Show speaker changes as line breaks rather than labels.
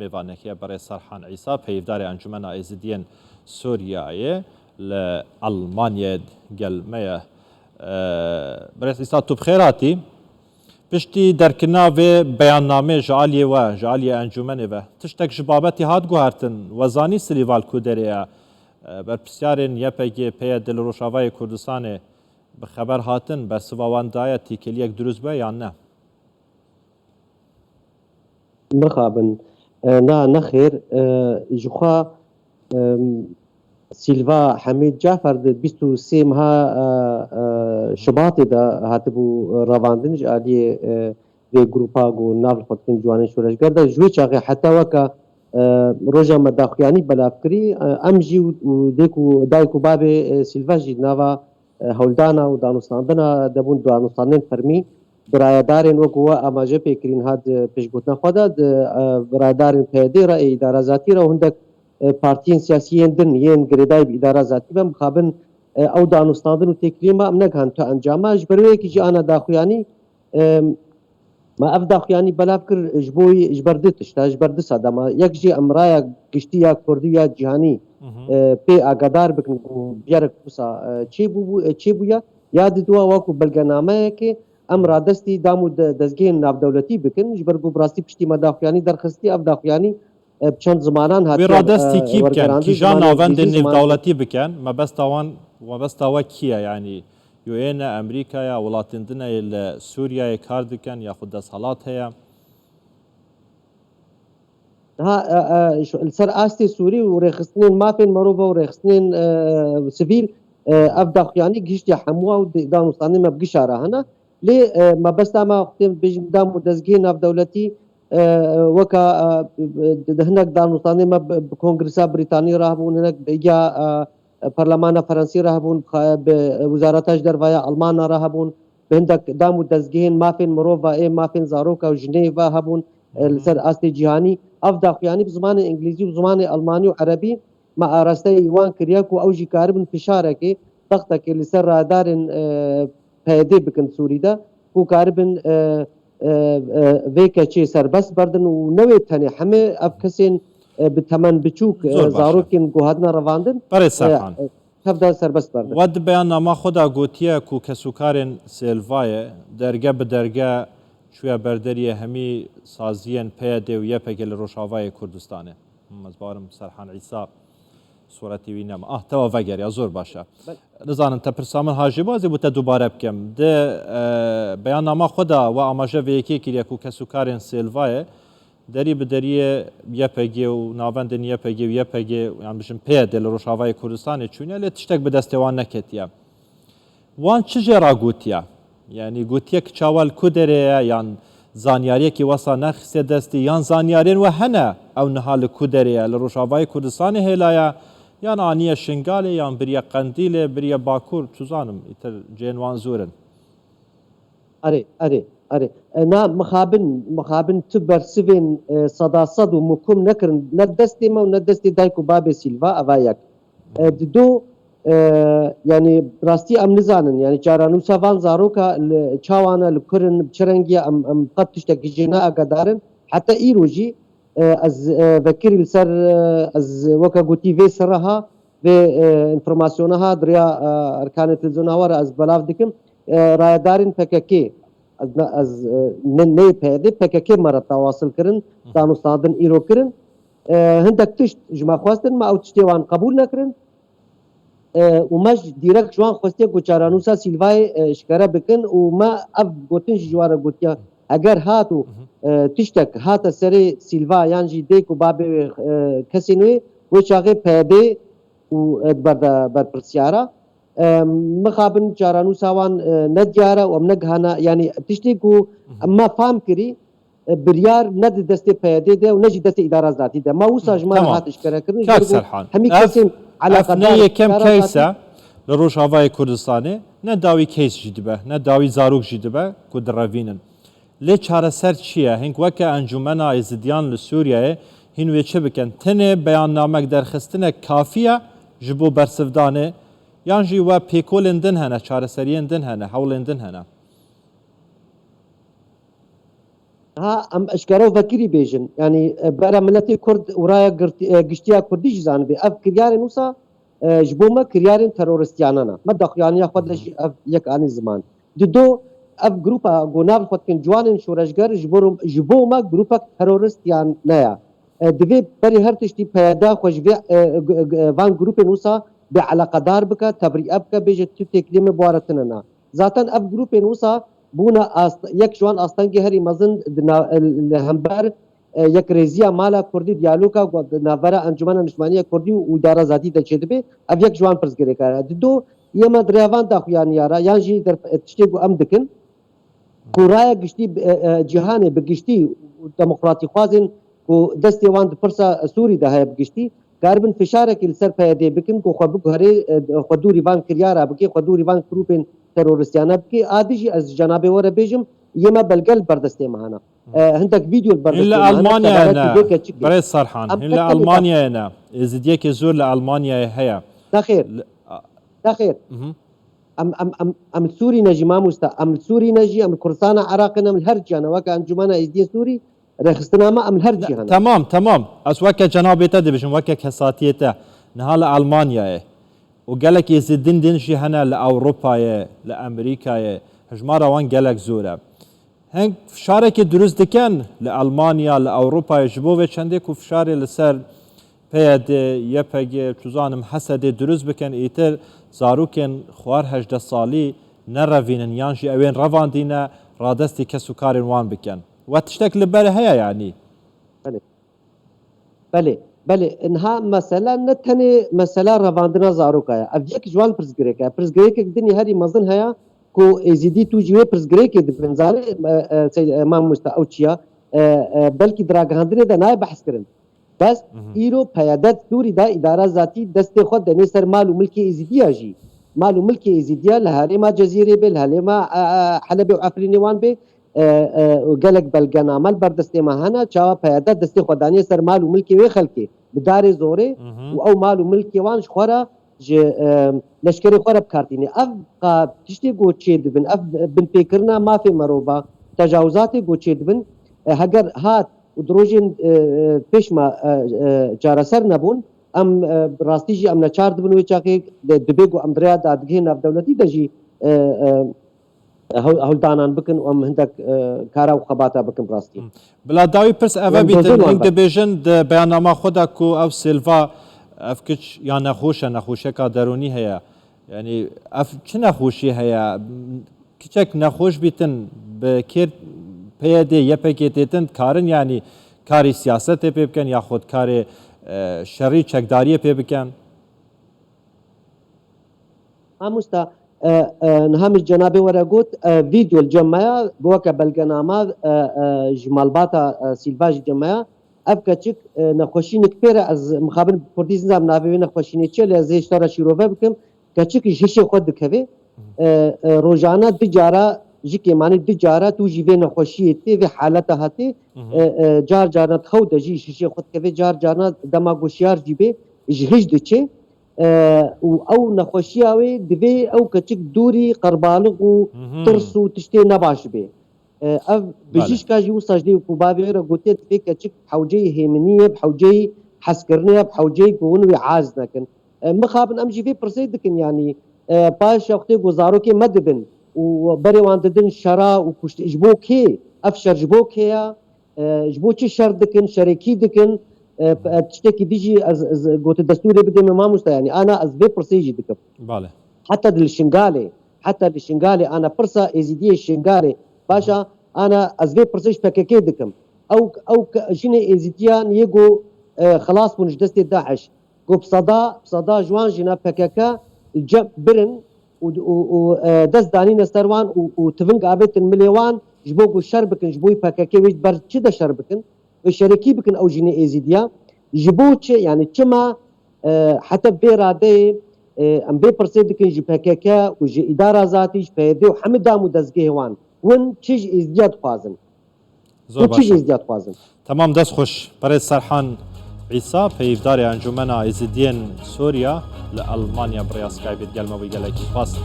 میوانێکیە بەڕێ سەرحان عیسا پەیداری ئەنجومەنە ئێزیدیەن سووریایە لە ئەڵمانیە گەلمەیە بەڕێز ئیسا تو بخێراتی پشتی دەرکردنا vê beyannamê ji aliyê we ji aliyê encûmenê ve tiştek ji babetî hat guhartin wezanî silîval ku derê ye berpisyarên YPG pêya di li Rojavayê Kurdistanê bi xeber hatin bersiva wan daye tîkeliyek durust be yan ne?
مخابن نا نخير جخوا سيلفا حميد جعفر 23 مها شباط دا هاتبو رواندن جالي في جروبا جو نافل خدكن جواني شورش قرده جوي چاقي حتى وكا روجا مداخياني بلافكري امجي وديكو دايكو بابي سيلفا جي نافا هولدانا ودانوستاندنا دبون دانوستاندن فرمي برایدارین وکوه آماجه پیکرین هاد پیشگوتنا خدا برایدارین پیاده را اداره ذاتی را هندک پارتیین سیاسیین دن یین گریدای اداره ذاتی بم خابن او دانستاندن و تکریم ما امنک هن تا انجامه جبروی کی جی آنا داخویانی ما اف داخویانی بلاب کر جبوی جبردتش تا جبردس آدم یک جی امرای گشتی یا کردی یا جهانی پی آگادار بکن بیارک بسا چی بویا یاد دوا واکو بلگنامه که ام رادستی دامو دزگین ناف دولتی بکن جبرگو براستی پشتی مداخیانی درخستی اف داخیانی چند زمانان هاتی
رادستی کی بکن کیجا ناوند ناف دولتی بکن ما بس تاوان و بس تاوا کیه یعنی یوین امریکا یا ولاتندنا سوریه کار دکن یا خود دستحالات هیا
ها سر آستی سوری و رخصتنین مافین مروبا و رخصتنین سیویل اف داخیانی گشتی حموا و دانستانی مبگش آراهنا لي ما بس ما وقتين بيجي دام مدزجين في دولتي وكا هناك دانوستاني ما بكونغرسا بريطاني راهبون هناك بيجا برلمان فرنسي راهبون بوزارة درفايا ألمان راهبون هناك دام مدزجين ما فين مروفا إيه ما فين زاروكا وجنيفا هبون السر أستي جهاني أفضل يعني بزمان إنجليزي وزمان ألماني وعربي ما أرستي يوان كرياكو أو جي كاربن فشاركي ضغطك اللي سر دارن پیاده بکن سوری دا کو کاربن ویکا چه سربست بردن و نوی تنی همه اف کسین بتمن بچوک زاروکین گوهدنا رواندن
برای سرحان
هفده سربست بردن
ود بیان نما خدا گوتیه کو کسوکارن سیلوای درگه به درگه شویا بردریه همی سازیان پیاده و یپگل روشاوای کردستانه مزبارم سرحان عیسا صورتی وینم توا وگر یا زور باشه نزانم تا پرسامن هاجی بازی بوده دوباره بکم ده بیان نما خدا و آماجه ویکی کلیه کو کسوکارن سیلوای دری به دریه یپگی و ناوندن یپگی و یپگی یعنی بشم پیاده لروشاوای کردستان چونه لی تشتک به دستوان نکتیه وان چجه را گوتیه یعنی گوتیه که چاوال کدره یعنی زانیاریه که واسه نخسته دستی یان زانیارین و هنه او نهال کدره لروشاوای کردستان هلایه یان آنیه شنگاله یان بریه قندیله بریه باکور چوزانم ایتر جنوان زورن
اره نا مخابن تبر سوین صداصد و مکم نکرن ندستی ما و ندستی دایکو باب سیلوا اوایک دو يعني براستي ام نزانن يعني جارانو سافان زاروكا چاوانا لكرن بچرنگي ام قد تشتكي جنا اقدارن حتى ايروجي از ذكر السر از وكا قوتي في سرها في انفورماسيونها دريا اركان التلفزيون ورا از بلاف دكم رايدارن PKK از ني بهدي PKK مرة تواصل كرن دانو صادن ايرو كرن هندك تشت جما خواستن ما او تشتيوان قبول نكرن وماش ديرك جوان خوسته گوچارانوسا سیلوای شکره بکن و ما اف گوتن جواره گوتیا اگر هاتو تشتک هات سری سیلوا یانجی دیکو باب کسی نوی و چاقه پیده و بر پرسیارا مخابن چارانوسا وان ندیاره و امنگهانا یعنی تشتکو اما فهم کری بریار ند دست پیده ده و نجی دست اداره ذاتی ده ما وسا جمال هات اشکره کرن همی کسی
افنه یکم کیسه لروشاوای کردستانه نه داوی کیس جدبه نه داوی زاروک جدبه که دروینن لی چاره سر چیه هنگ وکه انجمنا ازدیان لسوریه هنوی چه بکن تنه بیان نامک درخستنه کافیه جبو برسفدانه یانجی و پیکولندن هنه چاره سریندن هنه حولندن هنه
ها ام اشکره و فکری بیژن یعنی برا ملتی کرد ورای گشتیا کردی جزان به اف کریار نوسا جبوما کریار تروریستیانانا ما دخیانی خود لش یک آن زمان دو اف گروپا گوناب خود کن جوان شورشگر جبوما گروپا تروریستیان نیا دوی بری هر تشتی پیدا خوش وان گروپ نوسا به علاقه دار بکا تبریئه بکا بیجه تو تکلیم بوارتننا ذاتا اف گروپ نوسا بونا یک جوان آستانگی هری مزن همبر یک ریزیا مالا کردی دیالوگا و نوارا انجمن نشمانی کردی و اداره ذاتی دچید به اف یک جوان پرسگری کرد دو یما دریوان دا خویان یارا یانجی در تشتی گو ام دکن کورای گشتی جهان بگشتی دموکراتی خوازن کو دستی وان پرسا سوری ده هب گشتی کاربن فشار کل سر پیدا بکن کو خو بغری خدوري بان کریارا بکی خدوري بان گروپن تروریستیانه بکی عادی از جناب ور بیجم یما بلگل بردسته معنا هندك فيديو البردسته
إلا ألمانيا أنا بري صرحان إلا ألمانيا أنا زديك زور لألمانيا هيا
لا خير لا خير ام سوري نجي ما مستا ام سوري نجي ام كردستان عراقنا من الهرج انا وكا انجمنا ازدي سوري رخصتنا ما ام الهرج هنا
تمام اس وكا جنابيته دبشن وكا كساتيته نهال ألمانيا وقالك يزدين دينشي هنا لأوروبا لأمريكا هجمارا وان قالك زورا هنگ فشاره که درست دکن لألمانیا لأوروپا جبوه چنده که فشاره لسر پیاده یپگه چوزانم حسده درست بکن ایتر زاروکن خوار 18 سالی نروینن یانجی اوین روان دینه رادستی کسو کارن وان بکن و تشتک لبره هیا یعنی
بله انها مثلا نتنی مثلا رواندنا زاروکایا اف یک جوان پرزگری که دنی هری مزن هیا کو ازیدی تو جوه پرزگری که بنزاره امام مستعوچیا بلکه دراگاندنه ده نای بحث کرن بس ایرو پیادت سوری دا اداره ذاتی دست خود دنی سر مال و ملک ازیدیا جی مال و ملک ازیدیا لهاری ما جزیره به لهاری ما حلب و افرینی وان به قالك بلغان عمل بردسته ما هنا چاوا پیادت دست خودانی سر مال و ملک وی خلکی بدار زوره و او مال و ملک وانش خورا لشکری خورا بکارتینی اف تشتی گوچه دبن اف بن پیکرنا ما فی مروبا تجاوزات گوچه دبن هگر هات و دروجین پیش ما جارسر نبون ام راستی جی ام نچار دبن وی چاقی دبیگو ام دریا دادگه ناف دولتی دجی هولدانان بکن و ام هندک کارا و خباتا بکن راستی
بلا داوی پرس اوه بیتن هنگ دبیجن بیاننامه خودا کو او سیلوا افکش یا نخوشه که درونی هیا یعنی اف چه نخوشی هیا کچک نخوش بیتن بکر پیاده یپکی دیتن کارن یعنی کاری سیاست پی بکن یا خود کار شری چکداری پی بکن
امستا نهام الجنابي ورا قلت فيديو الجماعة بوكا بلغنامة جمالباتا سيلفاج الجماعة ابكا تشك نخوشين كبيرة از مخابن كرديز نظام نافي نخوشين تشل زي اشترى شيروفا بكم كتشك جيشي خود كبي روجانا دجارة جيكي ماني دجارة تو جيبي نخوشي تي في حالتها هاتي جار جارنا تخود جي شيشي خود كبي جار جارنا دماغ وشيار جيبي جهج دچي او نخوشي اوي دبي او كتشك دوري قربالغ و ترسو تشتي نباش بي اف بجيش كاجي وساجدي وكوبابي رغوتيت في كتشك حوجي هيمنيه بحوجي حسكرنيه بحوجي كونوي عاز لكن مخابن امجي في برسيدكن يعني باش وقتي غزاروكي مدبن وبري وانددن شرا وكشت جبوكي افشر جبوكيا جبوكي شردكن شريكي دكن تشتكي ديجي قلت الدستوري بدي ما مستا يعني انا از في برسيجي دكم
باله
حتى للشنغالي انا برسا ازيدي الشنغالي باشا انا از في برسيج بككي دكم او جيني ازيديان يجو خلاص بونج دست داعش قو بصدا جوان جنا بككا برن ودست داني نستروان وتفنق ابيت المليوان جبوكو شربكن جبوي بككي ويش بر كده شربكن وشركي بكن او جيني ازيديا جبوتش يعني كما حتى بيرادي ام بي برسيدكن جبككا وجي اداره ذاتي جبيدي وحمدا مدزقه وان ون تشج ازدياد خوازن
تمام دست خوش برای سرحان عیسا پیفداری انجمن ازدین سوریا لألمانیا برای اسکایبت گلمه و گلکی خواست